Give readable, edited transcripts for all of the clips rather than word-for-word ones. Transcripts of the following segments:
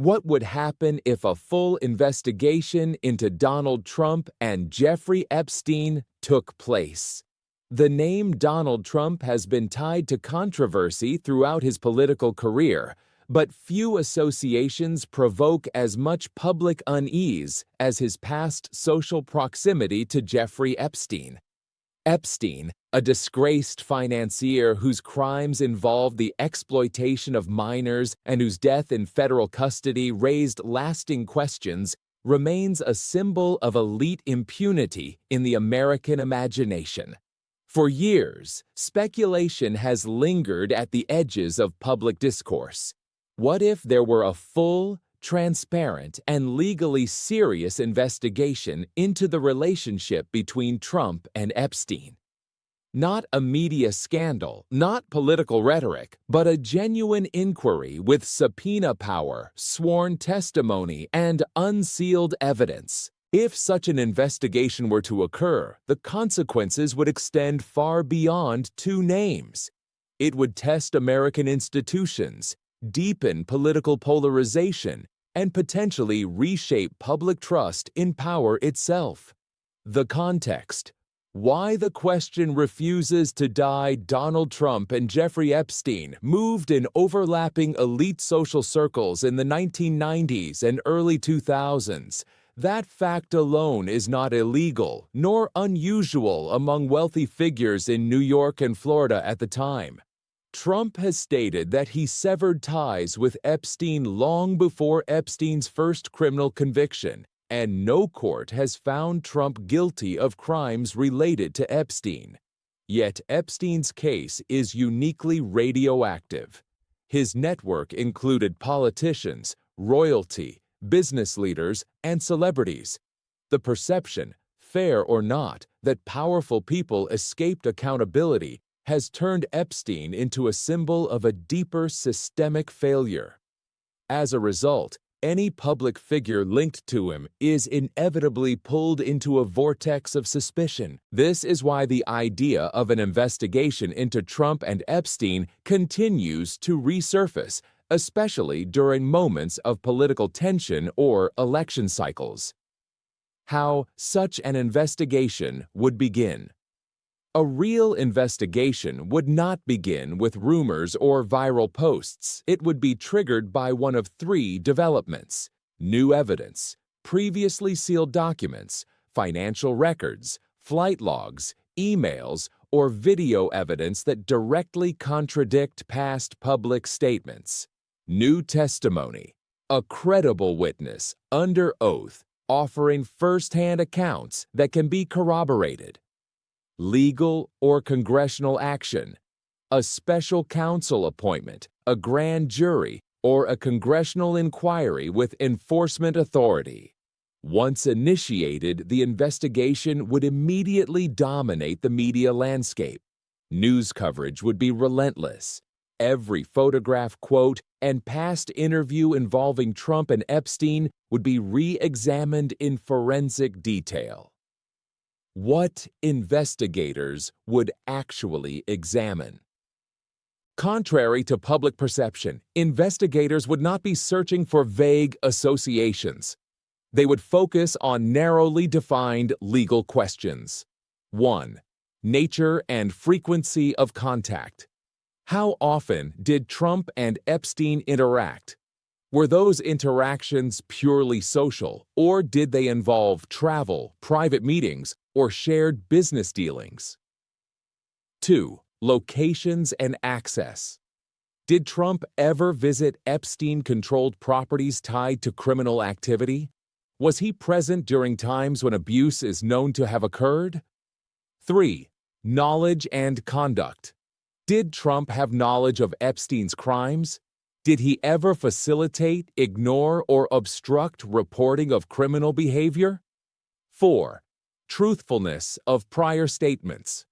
What would happen if a full investigation into Donald Trump and Jeffrey Epstein took place? The name Donald Trump has been tied to controversy throughout his political career, but few associations provoke as much public unease as his past social proximity to Jeffrey Epstein. Epstein, a disgraced financier whose crimes involved the exploitation of minors and whose death in federal custody raised lasting questions, remains a symbol of elite impunity in the American imagination. For years, speculation has lingered at the edges of public discourse. What if there were a full, transparent, and legally serious investigation into the relationship between Trump and Epstein? Not a media scandal, not political rhetoric, but a genuine inquiry with subpoena power, sworn testimony, and unsealed evidence. If such an investigation were to occur, the consequences would extend far beyond two names. It would test American institutions, deepen political polarization, and potentially reshape public trust in power itself. The context: why the question refuses to die Donald Trump and Jeffrey Epstein moved in overlapping elite social circles in the 1990s and early 2000s. That fact alone is not illegal nor unusual among wealthy figures in New York and Florida at the time. Trump has stated that he severed ties with Epstein long before Epstein's first criminal conviction, and no court has found Trump guilty of crimes related to Epstein. Yet Epstein's case is uniquely radioactive. His network included politicians, royalty, business leaders, and celebrities. The perception, fair or not, that powerful people escaped accountability has turned Epstein into a symbol of a deeper systemic failure. As a result, any public figure linked to him is inevitably pulled into a vortex of suspicion. This is why the idea of an investigation into Trump and Epstein continues to resurface, especially during moments of political tension or election cycles. How such an investigation would begin. A real investigation would not begin with rumors or viral posts. It would be triggered by one of three developments: new evidence, previously sealed documents, financial records, flight logs, emails, or video evidence that directly contradict past public statements. New testimony, a credible witness under oath offering first-hand accounts that can be corroborated. Legal or congressional action, a special counsel appointment, a grand jury, or a congressional inquiry with enforcement authority. Once initiated, the investigation would immediately dominate the media landscape. News coverage would be relentless. Every photograph, quote, and past interview involving Trump and Epstein would be re-examined in forensic detail. What investigators would actually examine? Contrary to public perception, investigators would not be searching for vague associations. They would focus on narrowly defined legal questions. 1. Nature and frequency of contact. How often did Trump and Epstein interact? Were those interactions purely social, or did they involve travel, private meetings, or shared business dealings? 2. Locations and access. Did Trump ever visit Epstein-controlled properties tied to criminal activity? Was he present during times when abuse is known to have occurred? 3. Knowledge and conduct. Did Trump have knowledge of Epstein's crimes? Did he ever facilitate, ignore, or obstruct reporting of criminal behavior? 4. Truthfulness of prior statements.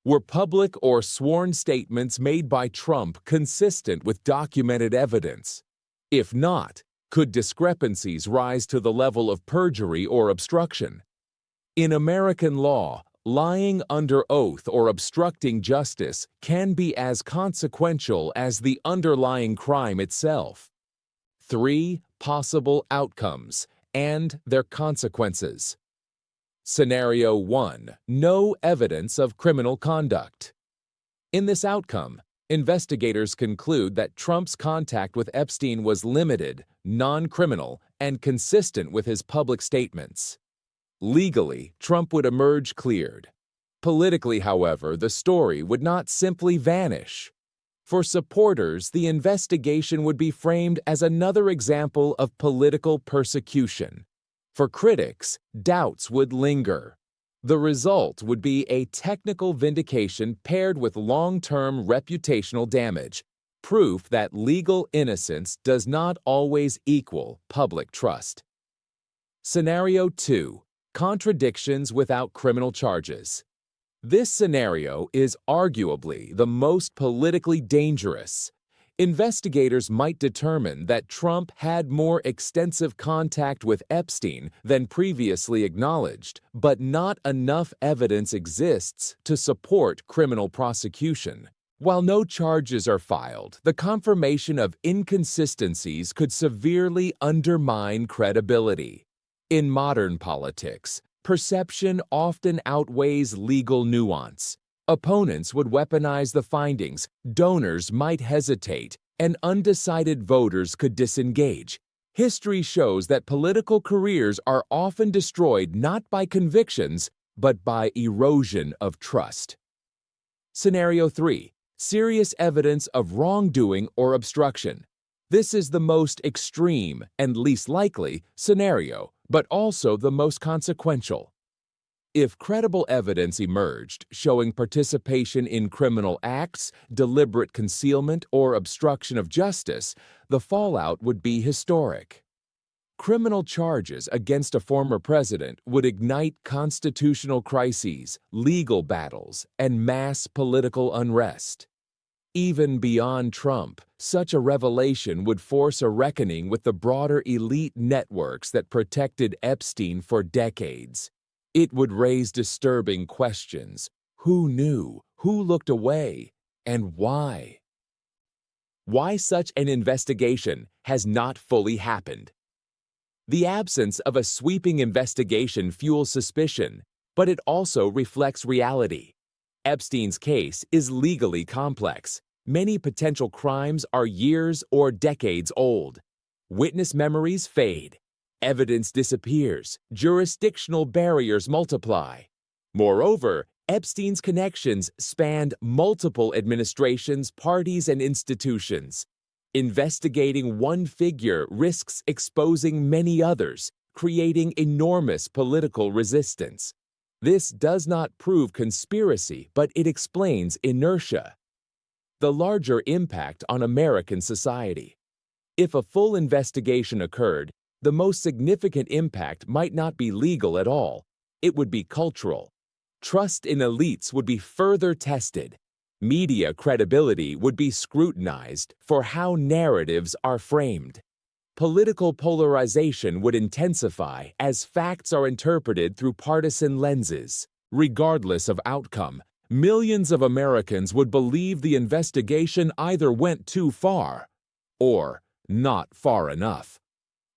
Were public or sworn statements made by Trump consistent with documented evidence? If not, could discrepancies rise to the level of perjury or obstruction? In American law, lying under oath or obstructing justice can be as consequential as the underlying crime itself. 3 possible outcomes and their consequences. Scenario 1. No evidence of criminal conduct. In this outcome, investigators conclude that Trump's contact with Epstein was limited, non-criminal, and consistent with his public statements. Legally, Trump would emerge cleared. Politically, however, the story would not simply vanish. For supporters, the investigation would be framed as another example of political persecution. For critics, doubts would linger. The result would be a technical vindication paired with long-term reputational damage, proof that legal innocence does not always equal public trust. Scenario 2. Contradictions without criminal charges. This scenario is arguably the most politically dangerous. Investigators might determine that Trump had more extensive contact with Epstein than previously acknowledged, but not enough evidence exists to support criminal prosecution. While no charges are filed, the confirmation of inconsistencies could severely undermine credibility. In modern politics, perception often outweighs legal nuance. Opponents would weaponize the findings, donors might hesitate, and undecided voters could disengage. History shows that political careers are often destroyed not by convictions, but by erosion of trust. Scenario 3. Serious evidence of wrongdoing or obstruction. This is the most extreme and least likely scenario, but also the most consequential. If credible evidence emerged showing participation in criminal acts, deliberate concealment, or obstruction of justice, the fallout would be historic. Criminal charges against a former president would ignite constitutional crises, legal battles, and mass political unrest. Even beyond Trump, such a revelation would force a reckoning with the broader elite networks that protected Epstein for decades. It would raise disturbing questions. Who knew? Who looked away? And why? Why such an investigation has not fully happened. The absence of a sweeping investigation fuels suspicion, but it also reflects reality. Epstein's case is legally complex. Many potential crimes are years or decades old. Witness memories fade. Evidence disappears. Jurisdictional barriers multiply. Moreover, Epstein's connections spanned multiple administrations, parties, and institutions. Investigating one figure risks exposing many others, creating enormous political resistance. This does not prove conspiracy, but it explains inertia. The larger impact on American society. If a full investigation occurred, the most significant impact might not be legal at all. It would be cultural. Trust in elites would be further tested. Media credibility would be scrutinized for how narratives are framed. Political polarization would intensify as facts are interpreted through partisan lenses. Regardless of outcome, millions of Americans would believe the investigation either went too far or not far enough.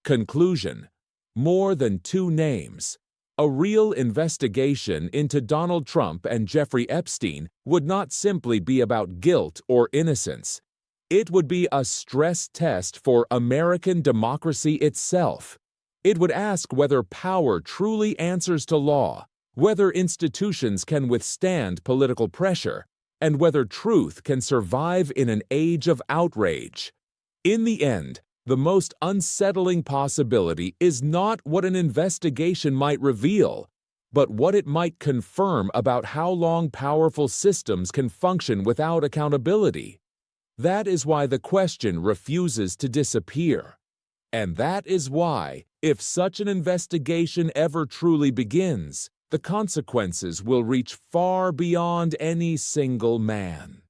Conclusion: more than two names. A real investigation into Donald Trump and Jeffrey Epstein would not simply be about guilt or innocence. It would be a stress test for American democracy itself. It would ask whether power truly answers to law, whether institutions can withstand political pressure, and whether truth can survive in an age of outrage. In the end, the most unsettling possibility is not what an investigation might reveal, but what it might confirm about how long powerful systems can function without accountability. That is why the question refuses to disappear. And that is why, if such an investigation ever truly begins, the consequences will reach far beyond any single man.